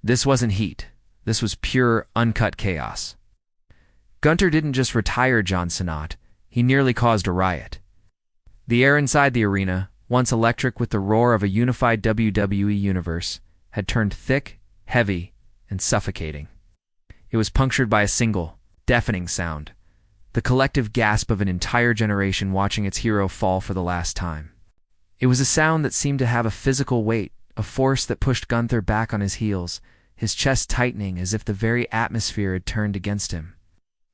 This wasn't heat. This was pure, uncut chaos. Gunther didn't just retire John Cena, he nearly caused a riot. The air inside the arena, once electric with the roar of a unified WWE universe, had turned thick, heavy, and suffocating. It was punctured by a single, deafening sound, the collective gasp of an entire generation watching its hero fall for the last time. It was a sound that seemed to have a physical weight, a force that pushed Gunther back on his heels, his chest tightening as if the very atmosphere had turned against him.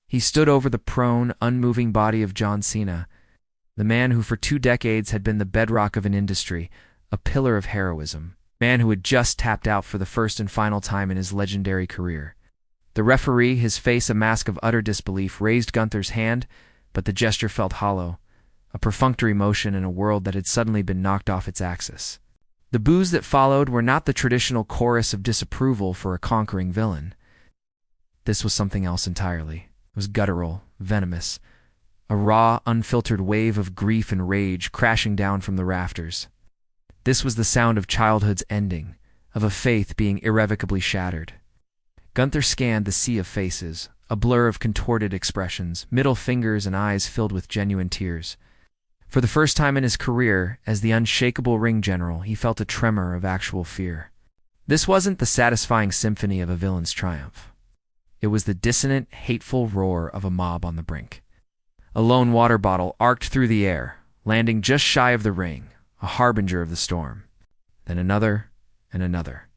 He stood over the prone, unmoving body of John Cena, the man who for 2 decades had been the bedrock of an industry, a pillar of heroism, man who had just tapped out for the first and final time in his legendary career. The referee, his face a mask of utter disbelief, raised Gunther's hand, but the gesture felt hollow, a perfunctory motion in a world that had suddenly been knocked off its axis. The boos that followed were not the traditional chorus of disapproval for a conquering villain. This was something else entirely. It was guttural, venomous, a raw, unfiltered wave of grief and rage crashing down from the rafters. This was the sound of childhood's ending, of a faith being irrevocably shattered. Gunther scanned the sea of faces, a blur of contorted expressions, middle fingers and eyes filled with genuine tears. For the first time in his career, as the unshakable ring general, he felt a tremor of actual fear. This wasn't the satisfying symphony of a villain's triumph. It was the dissonant, hateful roar of a mob on the brink. A lone water bottle arced through the air, landing just shy of the ring, a harbinger of the storm. Then another, and another.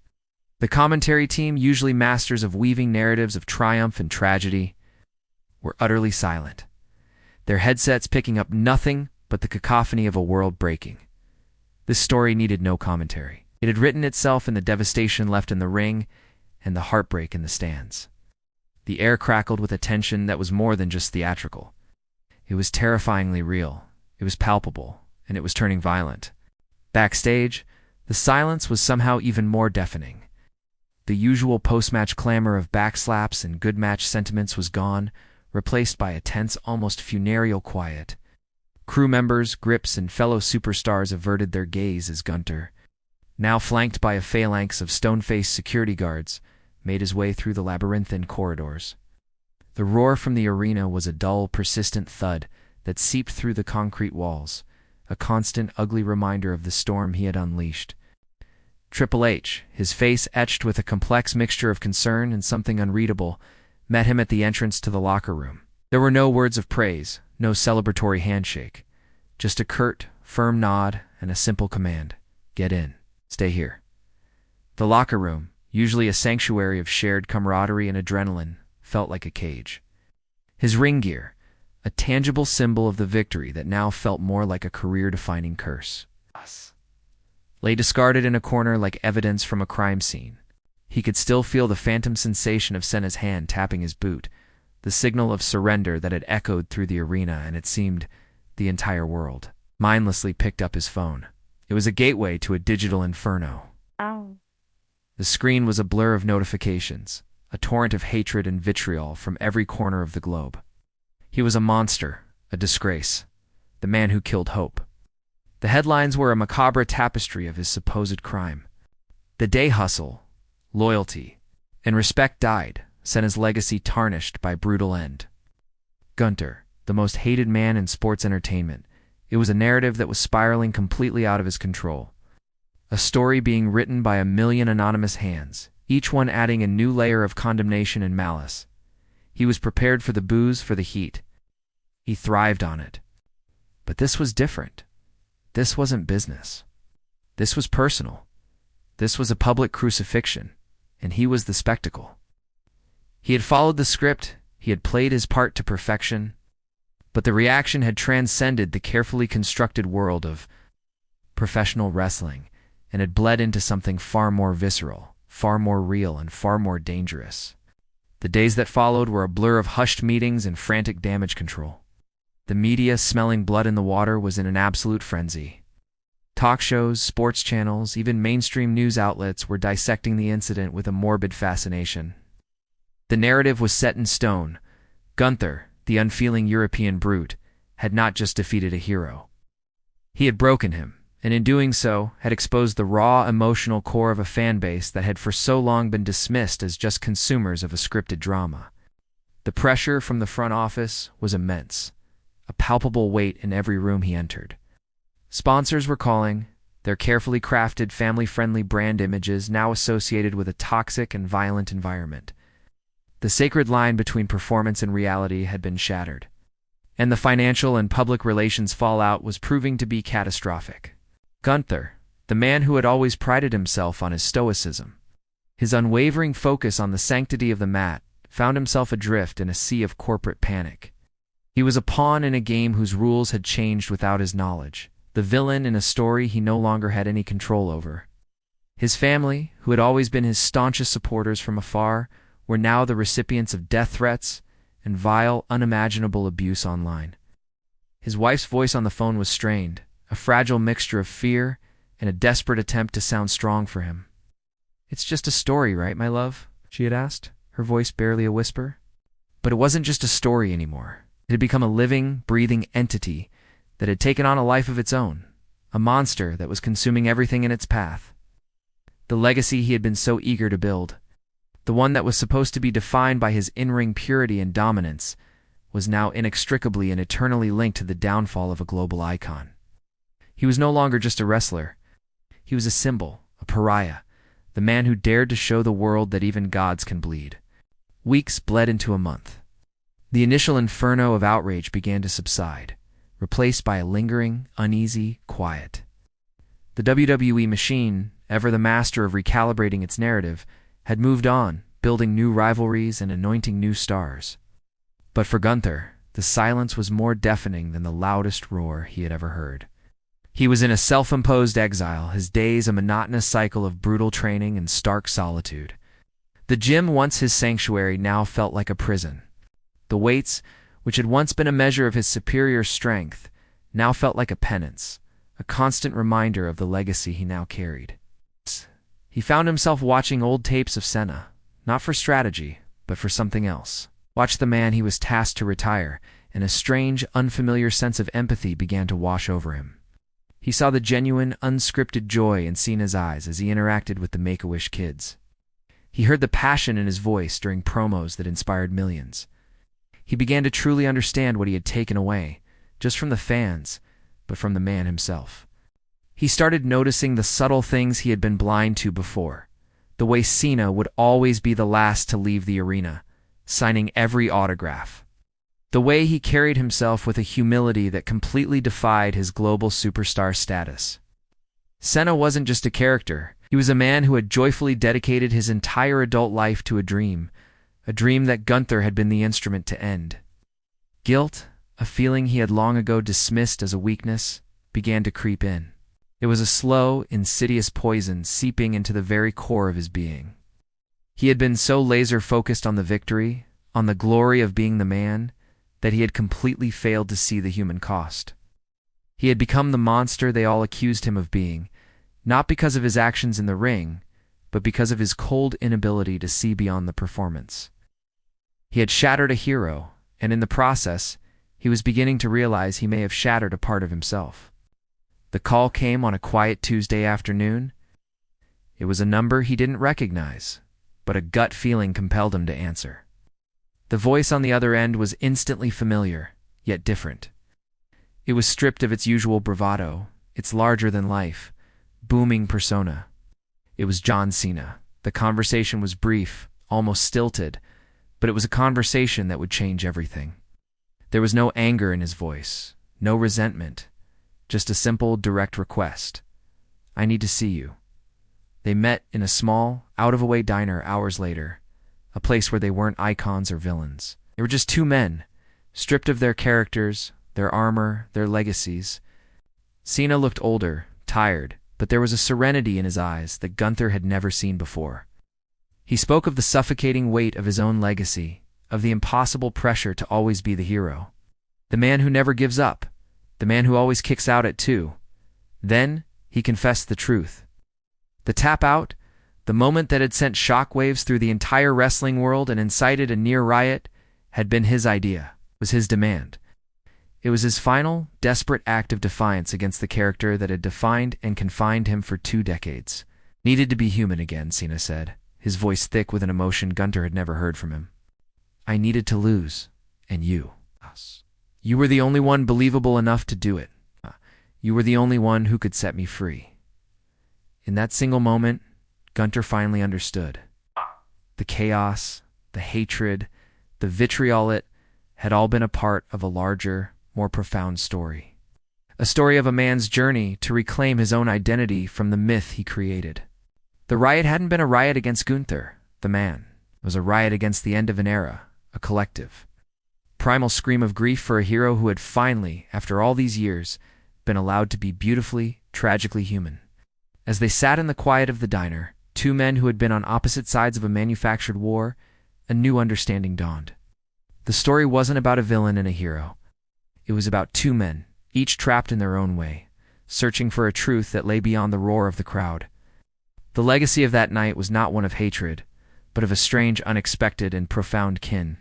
The commentary team, usually masters of weaving narratives of triumph and tragedy, were utterly silent, their headsets picking up nothing but the cacophony of a world breaking. This story needed no commentary. It had written itself in the devastation left in the ring and the heartbreak in the stands. The air crackled with a tension that was more than just theatrical. It was terrifyingly real, it was palpable, and it was turning violent. Backstage, the silence was somehow even more deafening. The usual post-match clamor of backslaps and good match sentiments was gone, replaced by a tense, almost funereal quiet. Crew members, grips, and fellow superstars averted their gaze as Gunther, now flanked by a phalanx of stone-faced security guards, made his way through the labyrinthine corridors. The roar from the arena was a dull, persistent thud that seeped through the concrete walls, a constant, ugly reminder of the storm he had unleashed. Triple H, his face etched with a complex mixture of concern and something unreadable, met him at the entrance to the locker room. There were no words of praise, no celebratory handshake, just a curt, firm nod and a simple command: "Get in. Stay here." The locker room, usually a sanctuary of shared camaraderie and adrenaline, felt like a cage. His ring gear, a tangible symbol of the victory that now felt more like a career-defining curse, lay discarded in a corner like evidence from a crime scene. He could still feel the phantom sensation of Cena's hand tapping his boot, the signal of surrender that had echoed through the arena, and it seemed the entire world mindlessly picked up his phone. It was a gateway to a digital inferno. Ow. The screen was a blur of notifications, a torrent of hatred and vitriol from every corner of the globe. He was a monster, a disgrace, the man who killed hope. The headlines were a macabre tapestry of his supposed crime. The day hustle, loyalty, and respect died, Cena's legacy tarnished by brutal end. Gunther, the most hated man in sports entertainment, it was a narrative that was spiraling completely out of his control. A story being written by a million anonymous hands, each one adding a new layer of condemnation and malice. He was prepared for the booze, for the heat. He thrived on it. But this was different. This wasn't business. This was personal. This was a public crucifixion, and he was the spectacle. He had followed the script, he had played his part to perfection, but the reaction had transcended the carefully constructed world of professional wrestling and had bled into something far more visceral, far more real, and far more dangerous. The days that followed were a blur of hushed meetings and frantic damage control. The media, smelling blood in the water, was in an absolute frenzy. Talk shows, sports channels, even mainstream news outlets were dissecting the incident with a morbid fascination. The narrative was set in stone. Gunther, the unfeeling European brute, had not just defeated a hero. He had broken him, and in doing so had exposed the raw emotional core of a fan base that had for so long been dismissed as just consumers of a scripted drama. The pressure from the front office was immense, a palpable weight in every room he entered. Sponsors were calling, their carefully crafted family-friendly brand images now associated with a toxic and violent environment. The sacred line between performance and reality had been shattered, and the financial and public relations fallout was proving to be catastrophic. Gunther, the man who had always prided himself on his stoicism, his unwavering focus on the sanctity of the mat, found himself adrift in a sea of corporate panic. He was a pawn in a game whose rules had changed without his knowledge, the villain in a story he no longer had any control over. His family, who had always been his staunchest supporters from afar, were now the recipients of death threats and vile, unimaginable abuse online. His wife's voice on the phone was strained, a fragile mixture of fear and a desperate attempt to sound strong for him. "It's just a story, right, my love?" she had asked, her voice barely a whisper. But it wasn't just a story anymore. It had become a living, breathing entity that had taken on a life of its own, a monster that was consuming everything in its path. The legacy he had been so eager to build, the one that was supposed to be defined by his in-ring purity and dominance, was now inextricably and eternally linked to the downfall of a global icon. He was no longer just a wrestler. He was a symbol, a pariah, the man who dared to show the world that even gods can bleed. Weeks bled into a month. The initial inferno of outrage began to subside, replaced by a lingering, uneasy quiet. The WWE machine, ever the master of recalibrating its narrative, had moved on, building new rivalries and anointing new stars. But for Gunther, the silence was more deafening than the loudest roar he had ever heard. He was in a self-imposed exile, his days a monotonous cycle of brutal training and stark solitude. The gym, once his sanctuary, now felt like a prison. The weights, which had once been a measure of his superior strength, now felt like a penance, a constant reminder of the legacy he now carried. He found himself watching old tapes of Cena, not for strategy, but for something else. Watched the man he was tasked to retire, and a strange, unfamiliar sense of empathy began to wash over him. He saw the genuine, unscripted joy in Cena's eyes as he interacted with the Make-A-Wish kids. He heard the passion in his voice during promos that inspired millions. He began to truly understand what he had taken away, just from the fans, but from the man himself. He started noticing the subtle things he had been blind to before. The way Cena would always be the last to leave the arena, signing every autograph. The way he carried himself with a humility that completely defied his global superstar status. Cena wasn't just a character. He was a man who had joyfully dedicated his entire adult life to a dream that Gunther had been the instrument to end. Guilt, a feeling he had long ago dismissed as a weakness, began to creep in. It was a slow, insidious poison seeping into the very core of his being. He had been so laser-focused on the victory, on the glory of being the man, that he had completely failed to see the human cost. He had become the monster they all accused him of being, not because of his actions in the ring, but because of his cold inability to see beyond the performance. He had shattered a hero, and in the process, he was beginning to realize he may have shattered a part of himself. The call came on a quiet Tuesday afternoon. It was a number he didn't recognize, but a gut feeling compelled him to answer. The voice on the other end was instantly familiar, yet different. It was stripped of its usual bravado, its larger-than-life, booming persona. It was John Cena. The conversation was brief, almost stilted, but it was a conversation that would change everything. There was no anger in his voice, no resentment, just a simple, direct request. "I need to see you." They met in a small, out-of-the-way diner hours later, a place where they weren't icons or villains. They were just two men, stripped of their characters, their armor, their legacies. Cena looked older, tired, but there was a serenity in his eyes that Gunther had never seen before. He spoke of the suffocating weight of his own legacy, of the impossible pressure to always be the hero. The man who never gives up, the man who always kicks out at 2. Then he confessed the truth. The tap out, the moment that had sent shockwaves through the entire wrestling world and incited a near riot, had been his idea, was his demand. It was his final, desperate act of defiance against the character that had defined and confined him for 2 decades. Needed to be human again, Cena said, his voice thick with an emotion Gunther had never heard from him. I needed to lose, and you. Us. You were the only one believable enough to do it. You were the only one who could set me free. In that single moment, Gunther finally understood. The chaos, the hatred, the vitriol had all been a part of a larger, more profound story. A story of a man's journey to reclaim his own identity from the myth he created. The riot hadn't been a riot against Gunther, the man. It was a riot against the end of an era, a collective. Primal scream of grief for a hero who had finally, after all these years, been allowed to be beautifully, tragically human. As they sat in the quiet of the diner, 2 men who had been on opposite sides of a manufactured war, a new understanding dawned. The story wasn't about a villain and a hero. It was about 2 men, each trapped in their own way, searching for a truth that lay beyond the roar of the crowd. The legacy of that night was not one of hatred, but of a strange, unexpected, and profound kin.